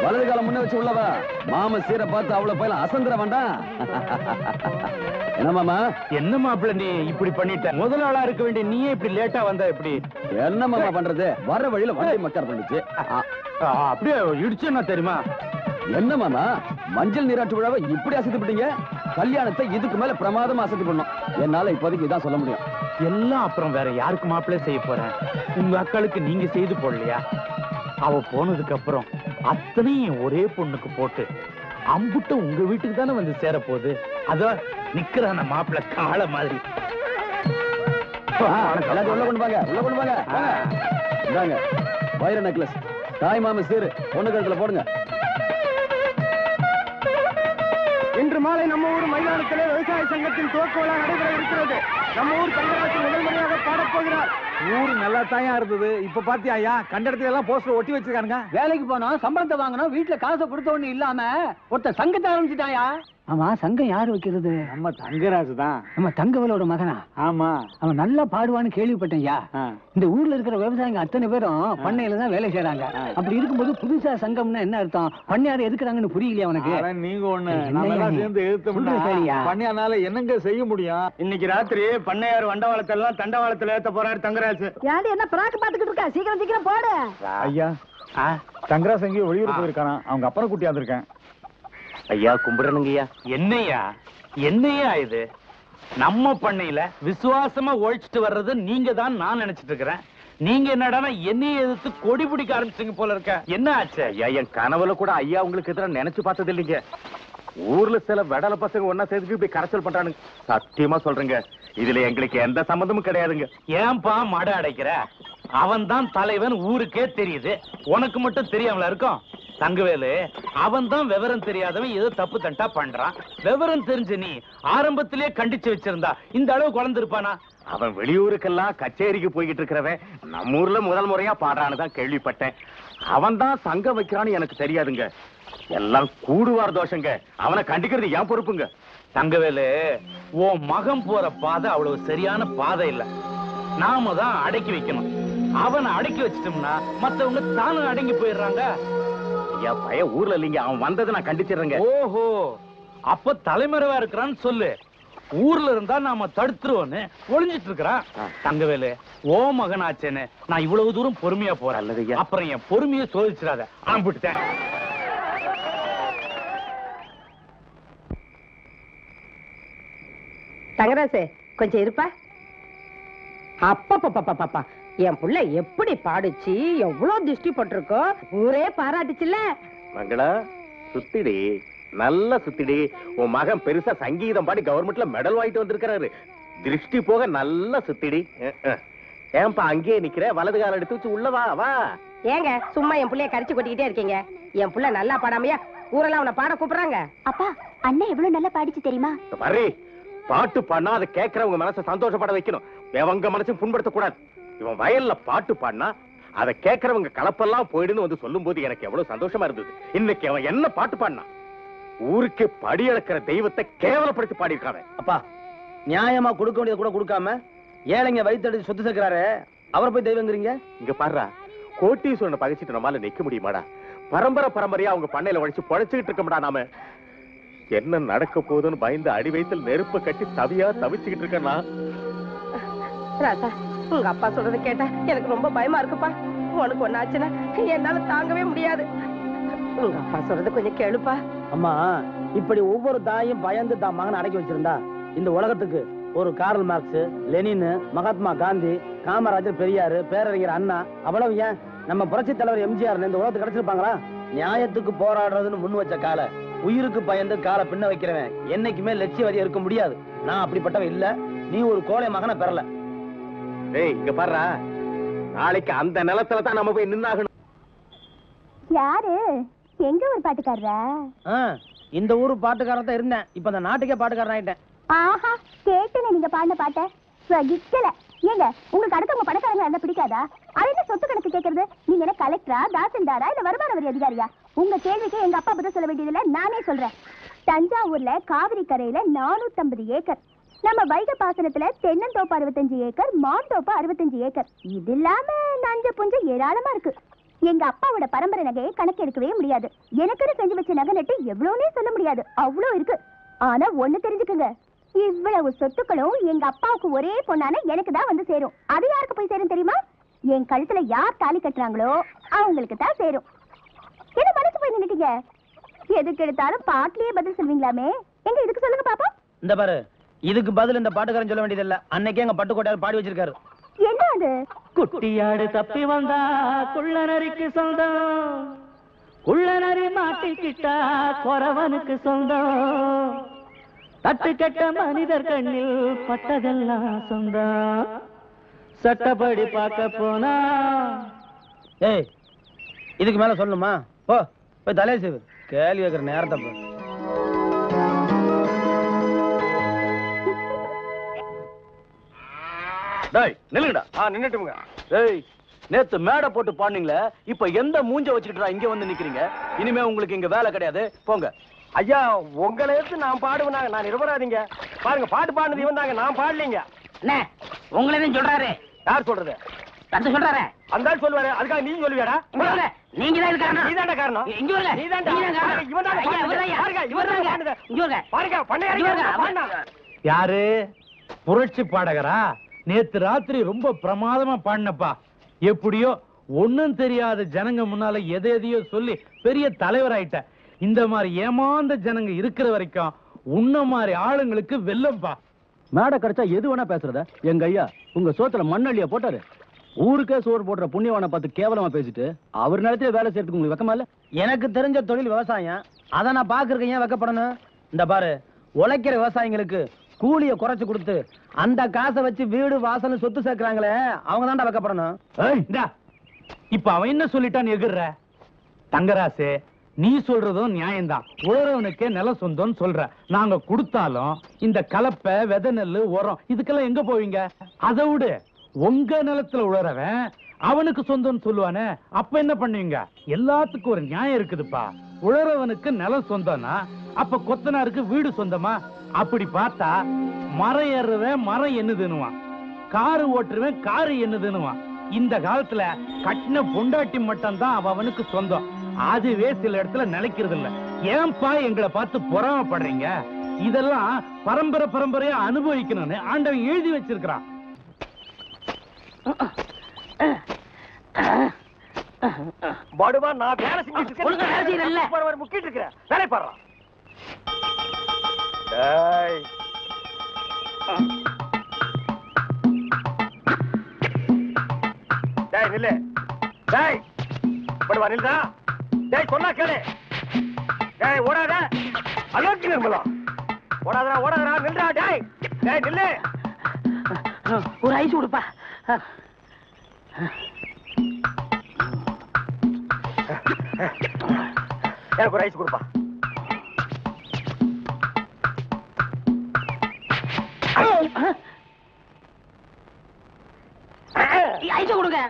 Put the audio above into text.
வலது காலம் முன்ன வச்சு உள்ளவா மாம சீரை பார்த்து அவ்வளவு போயில அசந்திர வேண்டாம். என்ன மாமா? என்ன மாப்பிள்ள நீ இப்படி பண்ணிட்ட? முதல் ஆளா இருக்க வேண்டிய நீயே இப்படி லேட்டா வந்தா எப்படி? என்ன மாமா பண்றது? வர வழியில வண்டி மக்கார் பண்ணிச்சு. அப்படியே இடிச்சுன்னா தெரியுமா? என்ன மாமா மஞ்சள் நீராட்டு விழாவை இப்படி அசைத்துட்டீங்க? கல்யாணத்தை இதுக்கு மேல பிரமாதமா அசைத்து பண்ணும். என்னால இப்போதைக்கு இதான் சொல்ல முடியும். எல்லாம் அப்புறம் வேற யாருக்கு மாப்பிள்ளை செய்ய போறேன்? உங்க அக்காளுக்கு நீங்க செய்து போடலையா? அவ போனதுக்கு அப்புறம் அத்தனையும் ஒரே பொண்ணுக்கு போட்டு அம்புட்ட உங்க வீட்டுக்கு தானே வந்து சேர போகுது. அதோ நிக்கிற அந்த மாப்பிள்ளை காளை மாதிரி. உள்ள கொண்டு வாங்க, உள்ள கொண்டு வாங்க. இந்தாங்க வைர நெக்லஸ், தாய் மாம சீரு பொண்ணு கழுத்துல போடுங்க. இன்று மாலை நம்ம ஊர் மைதானத்திலே விவசாய சங்கத்தின் துவக்க விழா நடைபெற இருக்கிறது. நம்ம ஊர் தங்கராஜ் முதல் முறையாக பாடப்போகிறார். ஊர் நல்லா தாயா இருந்தது. இப்ப பாத்தியா கண்ட இடத்துல எல்லாம் போஸ்டர் ஒட்டி வச்சிருக்காங்க. வேலைக்கு போனோம், சம்பளத்தை வாங்கணும், வீட்டுல காசை கொடுத்த ஒண்ணு இல்லாம ஒருத்தர் சங்கத்தை ஆரம்பிச்சுட்டாயா? ஆமா, சங்கம் யாரு வைக்கிறது? நம்ம தங்கராஜ் தான். நம்ம தங்கவலோட மகனா? ஆமா, அவன் நல்லா பாடுவான்னு கேள்விப்பட்டேன்யா. இந்த ஊர்ல இருக்கிற விவசாயிங்க அத்தனை பேரும் பண்ணையில தான் வேலை செய்யறாங்க. அப்படி இருக்கும்போது புதுசா சங்கம்னா என்ன அர்த்தம்? பண்ணையாரு எதுக்குறாங்கன்னு புரியலையா உனக்கு? நீங்க ஒண்ணு சேர்ந்து எழுத்தோம்னா பண்ணையானால என்னங்க செய்ய முடியும்? இன்னைக்கு ராத்திரி பண்ணையார் வண்டவாளத்தை எல்லாம் தண்டவாளத்துல ஏத்த போறாரு தங்கராஜ். யாரு என்ன பிராக்கு பாத்துக்கிட்டு இருக்கா? சீக்கிரம் சீக்கிரம் போடு. ஐயா, தங்கராஜ் எங்கேயும் வெளியூர் போயிருக்கானா? அவங்க அப்பனை கூட்டி வந்திருக்கேன். ஐயா கும்பிடணுங்கய்யா. என்னையா என்னையா இது? நம்ம பண்ணையில விசுவாசமா ஒழிச்சிட்டு வர்றது நீங்க தான் நான் நினைச்சிட்டு இருக்கிறேன். நீங்க என்னடானா என்னைய எதிர்த்து கொடி பிடிக்க ஆரம்பிச்சீங்க போல இருக்க. என்ன ஆச்சு? ஐயா என் கனவுல கூட ஐயா உங்களுக்கு எதிராக நினைச்சு பார்த்தது இல்லைங்க. ஊர்ல சில வெடல பசங்க ஒன்னா சேர்த்து இப்படி கரைச்சல் பண்றானுங்க. சத்தியமா சொல்றேங்க, இதுல எங்களுக்கு எந்த சம்பந்தமும் கிடையாதுங்க. ஏன்பா மட அடைக்கிற? அவன் தான் தலைவன் ஊருக்கே தெரியுது, உனக்கு மட்டும் தெரியாமல இருக்கும். தங்கவேலு அவன் தான் விவரம் தெரியாதவன் ஏதோ தப்பு தண்டா பண்றான். விவரம் தெரிஞ்சு நீ ஆரம்பத்திலே கண்டிச்சு வச்சிருந்தா இந்த அளவு குழந்திருப்பானா? அவன் வெளியூருக்கெல்லாம் கச்சேரிக்கு போய்கிட்டு இருக்கிறவன் நம்ம ஊர்ல முதல் முறையா பாடுறான்னு தான் கேள்விப்பட்டேன். அவன் தான் சங்கம் வைக்கிறான்னு எனக்கு தெரியாதுங்க. எல்லாம் கூடுவார் தோஷங்க. அவனை கண்டிக்கிறது ஏன் பொறுப்புங்க. தங்கவேலு, உன் மகன் போற பாதை அவ்வளவு சரியான பாதை இல்ல. நாம தான் அடக்கி வைக்கணும். அவனை அடக்கி வச்சிட்டோம்னா மத்தவங்க தானும் அடங்கி போயிடுறாங்க. ஐயா பைய ஊர்ல இல்லைங்க, அவன் வந்ததை நான் கண்டிச்சிடுறேங்க. ஓஹோ, அப்ப தலைமறைவா இருக்கிறான்னு சொல்லு. ஊர்ல இருந்தா நாம தடுத்துருவோன்னு ஒளிஞ்சிட்டு இருக்கிறான். தங்கவேலு, ஓ மகனாச்சேன்னு நான் இவ்வளவு தூரம் பொறுமையா போறேன். அப்புறம் என் பொறுமையை சோதிச்சிடாத. ஆம்பிட்டுட்டேன். தங்கராசு கொஞ்சம் இருப்பா. அப்பா, என் புள்ள எப்படி பாடுச்சு, எவ்வளவு திருஷ்டி போட்டிருக்கோ, ஊரே பாராட்டுச்சுல்ல. மங்களா சுத்திடி, நல்ல சுத்திடி. உன் மகன் பெருசா சங்கீதம் பாடி கவர்மெண்ட்ல மெடல் வாங்கிட்டு வந்திருக்கிறாரு. திருஷ்டி போக நல்ல சுத்திடி. ஏன்பா அங்கேயே நிக்கிற? வலது கால எடுத்து வச்சு உள்ள வா வா. ஏங்க சும்மா என் புள்ளைய கரிச்சு கொட்டிக்கிட்டே இருக்கீங்க? என் புள்ள நல்லா பாடாமையா ஊரெல்லாம் அவனை பாட கூப்பிடுறாங்க. அப்பா, அண்ணன் எவ்வளவு நல்லா பாடிச்சு தெரியுமா? பாரு, பாட்டு பாடினா அதை கேட்கறவங்க மனசை சந்தோஷப்பட வைக்கணும். அவங்க மனசையும் புண்படுத்த கூடாது. இவன் வயல்ல பாட்டு பாடினா அதை கேட்கறவங்க கலப்பெல்லாம் போயிடுன்னு வந்து சொல்லும் போது எனக்கு எவ்வளவு சந்தோஷமா இருந்தது. இன்னைக்கு அவன் என்ன பாட்டு பாடினா? ஊருக்கு படி அளக்கிற தெய்வத்தை கேவலப்படுத்தி பாடியிருக்காங்க. அப்பா, நியாயமா கொடுக்க வேண்டியது கூட கொடுக்காம ஏழைங்க வயிற்று சொத்து சேர்க்கிறாரு, அவரை போய் தெய்வங்கிறீங்க. இங்க பாடுறா, கோட்டீஸ்வரனை பகைச்சிட்டு நம்மால நிக்க முடியுமாடா? பரம்பரை பரம்பரையா அவங்க பண்ணையில உழைச்சு பொழைச்சுக்கிட்டு இருக்கோம்டா. நாம என்ன நடக்க போகுதுன்னு பயந்து அடி வயித்துல நெருப்பு கட்டி தவியா தவிச்சுக்கிட்டு இருக்கேன்னா. ராசா, உங்க அப்பா சொல்றத கேட்டா எனக்கு ரொம்ப பயமா இருக்குப்பா. உனக்கு ஒண்ணாச்சுன்னா என்னால தாங்கவே முடியாது. உங்க அப்பா சொல்றது கொஞ்சம் கேளுப்பா. அம்மா, இப்படி ஒவ்வொரு தாயும் பயந்து தான் மகனை அடக்கி வச்சிருந்தா இந்த உலகத்துக்கு ஒரு Karl Marx, Lenin, Mahatma Gandhi, Kamarajar, Periyar, பேரறிஞர் அண்ணா, அவ்வளவு ஏன் நம்ம புரட்சி தலைவர் எம்ஜிஆர் இந்த உலகத்துக்கு கிடைச்சிருப்பாங்களா? நியாயத்துக்கு போராடுறதுன்னு முன் வச்ச கால உயிருக்கு பயந்து காலை பின்ன வைக்கிறவன் என்னைக்குமே லட்சியவாதியா இருக்க முடியாது. நான் அப்படிப்பட்டவன் இல்ல. நீ ஒரு கோழை மகனை பெறல. ஏய், இங்க பாருடா, நாளைக்கு அந்த நிலத்துல தான் நம்ம போய் நின்னாகணும். யாரு? எங்க ஒரு பாட்டுக்காரரா? இந்த ஊரு பாட்டுக்காரன் தான் இருந்தேன். இப்ப அந்த நாட்டுக்கே பாட்டுக்காரன் ஆயிட்டேன். ஆஹா, கேட்டேனே நீங்க பாடின பாட்ட. சகிக்கல. ஏங்க, உங்களுக்கு அடுத்தவங்க பணக்காரங்க என்ன பிடிக்காதா? அது சொத்து கணக்கு கேட்கறது? நீங்க என்ன கலெக்டரா, தாசில்தாரா, இல்ல வருமான வரி அதிகாரியா? உங்க கேள்விக்கு எங்க அப்பா பதில் சொல்ல வேண்டியதுல நானே சொல்றேன். தஞ்சாவூர்ல காவிரி கரையில 450 ஏக்கர், நம்ம வைகை பாசனத்துல தென்னந்தோப்பு 65 ஏக்கர், மாந்தோப்பு 65 ஏக்கர், இது இல்லாம நஞ்ச புஞ்ச ஏராளமா இருக்கு. எங்க அப்பாவோட பரம்பரை நகையை கணக்கு எடுக்கவே முடியாது. எனக்குன்னு செஞ்சு வச்ச நகை நட்டு எவ்வளவுனே சொல்ல முடியாது, அவ்வளவு இருக்கு. ஆனா ஒண்ணு தெரிஞ்சுக்குங்க, இவ்வளவு சொத்துக்களும் எங்க அப்பாவுக்கு ஒரே பொண்ணான எனக்கு தான் வந்து சேரும். அது யாருக்கு போய் சேரும் தெரியுமா? என் கழுத்துல யார் தாலி கட்டுறாங்களோ அவங்களுக்கு தான் சேரும். என்ன மனசு போய் நின்னுட்டீங்க? எதுக்கு எடுத்தாலும் பாட்டிலேயே பதில் சொல்வீங்களாமே, எங்க இதுக்கு சொல்லுங்க பாப்பா. இந்த பாரு, இதுக்கு பதில் இந்த பாட்டுக்காரன் சொல்ல வேண்டியதில்ல. அன்னைக்கே எங்க பட்டுக்கோட்டையார் பாடி வச்சிருக்காரு. என்ன அது? குட்டியாடு தப்பி வந்தா குள்ளனரிக்கு சொந்தம், குள்ளனரி மாட்டிக்கிட்டா குறவனுக்கு சொந்தம், தட்டு கெட்ட மனிதர் கண்ணில் பட்டதெல்லாம் சொந்தம், சட்டப்படி பார்க்க போனா. ஏய், இதுக்கு மேல சொல்லணுமா? போ போய் தலையை செய்வு. கேள்வி கேட்கிற நேரத்தை போ. டேய் நில்லுங்கடா. நின்னுட்டுங்க. டேய், நேத்து மேடை போட்டு பாடுனீங்களே, இப்ப எந்த மூஞ்ச வச்சுக்கிட்டா இங்க வந்து நிக்கிறீங்க? இனிமே உங்களுக்கு இங்க வேலை கிடையாது, போங்க. ஐயா, உங்களை எடுத்து நான் பாடுவேனாங்க, நான் நிரபராதீங்க. பாருங்க, பாட்டு பாடுனது இவன் தாங்க, நான் பாடலீங்க. என்ன உங்களை சொல்றாரு? யார் சொல்றது? தந்து சொல்றாரு. அந்த ஆள் சொல்லுவாரு, அதுக்காக நீ சொல்லுவியாடா? நீங்க தான் காரணம். நீதான்டா காரணம். இங்க வரல. நீதான்டா. இவன் தான் பாருங்க, பண்ணையாருங்க. யாரு? புரட்சி பாடகரா? நேத்து ராத்திரி ரொம்ப பிரமாதமா பாடினப்பா. எப்படியோ ஒண்ணும் தெரியாத ஜனங்க முன்னால எதையோ சொல்லி பெரிய தலைவராயிட்ட. இந்த மாதிரி ஏமாந்த ஜனங்க இருக்கிற வரைக்கும் உன்ன மாதிரி ஆளுங்களுக்கு வெல்லம்பா. மேடை கிடைச்சா எது வேணா பேசுறத? எங்க ஐயா உங்க சோத்துல மண்ணள்ளியா போட்டாரு. ஊருக்கே சோறு போடுற புண்ணியவானை பார்த்து கேவலமா பேசிட்டு அவர் நேரத்துல வேலை செய்யறதுக்கு உங்களுக்கு வெக்கமா இல்ல? எனக்கு தெரிஞ்ச தொழில் விவசாயம். அதை நான் பாக்குறேன், ஏன் வெக்கப்படணும்? இந்த பாரு, உழைக்கிற விவசாயிங்களுக்கு கூலியை குறைச்சு கொடுத்து அந்த காசை வச்சு வீடு வாசல் சொத்து சேர்க்கிறாங்களே, அவங்க தான்டா வெக்கப்படணும். இப்ப அவன் என்ன சொல்லிட்டான்னு எகிர்ற? தங்கராசு, நீ சொல்றதும் நியாயம்தான். உழறவனுக்கே நில சொந்தம்னு சொல்ற. நாங்க கொடுத்தாலும் இந்த கலப்பை, விதை நெல்லு, உரம் இதுக்கெல்லாம் எங்க போவீங்க? அதை விடு, உங்க நிலத்துல உழறவன் அவனுக்கு சொந்தம்னு சொல்லுவானே, அப்ப என்ன பண்ணுவீங்க? எல்லாத்துக்கும் ஒரு நியாயம் இருக்குதுப்பா. உழறவனுக்கு நிலம் சொந்தம்னா அப்ப கொத்தனாருக்கு வீடு சொந்தமா? அப்படி பார்த்தா மரம் ஏறுறவன் மரம் என்னதுன்னுவான், காரு ஓட்டுருவன் காரு என்னதுன்னுவான். இந்த காலத்துல கட்டின பொண்டாட்டி மட்டும் தான் அவனுக்கு சொந்தம். அதுவே சில இடத்துல நிலைக்கிறது இல்ல. ஏன்பா எங்களை பார்த்து பொறாமப்படுறீங்க? இதெல்லாம் பரம்பரை பரம்பரையா அனுபவிக்கணும்னு ஆண்டவன் எழுதி வச்சிருக்கிறான். படுவா, நான் வேலை செஞ்சுட்டு இருக்கேன். முக்கிட்டு இருக்கிறேன், வேலை பாடுறான். டேய் நில்லு. டேய் படுவா, நில்லுடா. டேய் சொன்னா கேளு. டேய் ஓடாத. அலோக்கி நிர்மலா. ஓடாதடா, ஓடாதடா, நில்லுடா. டேய் டேய் நில்லு. ஒரு ஐஸ் கொடுப்பா. எனக்கு ஒரு ஐஸ் கொடுப்பா. ஐஸ் கொடுங்க.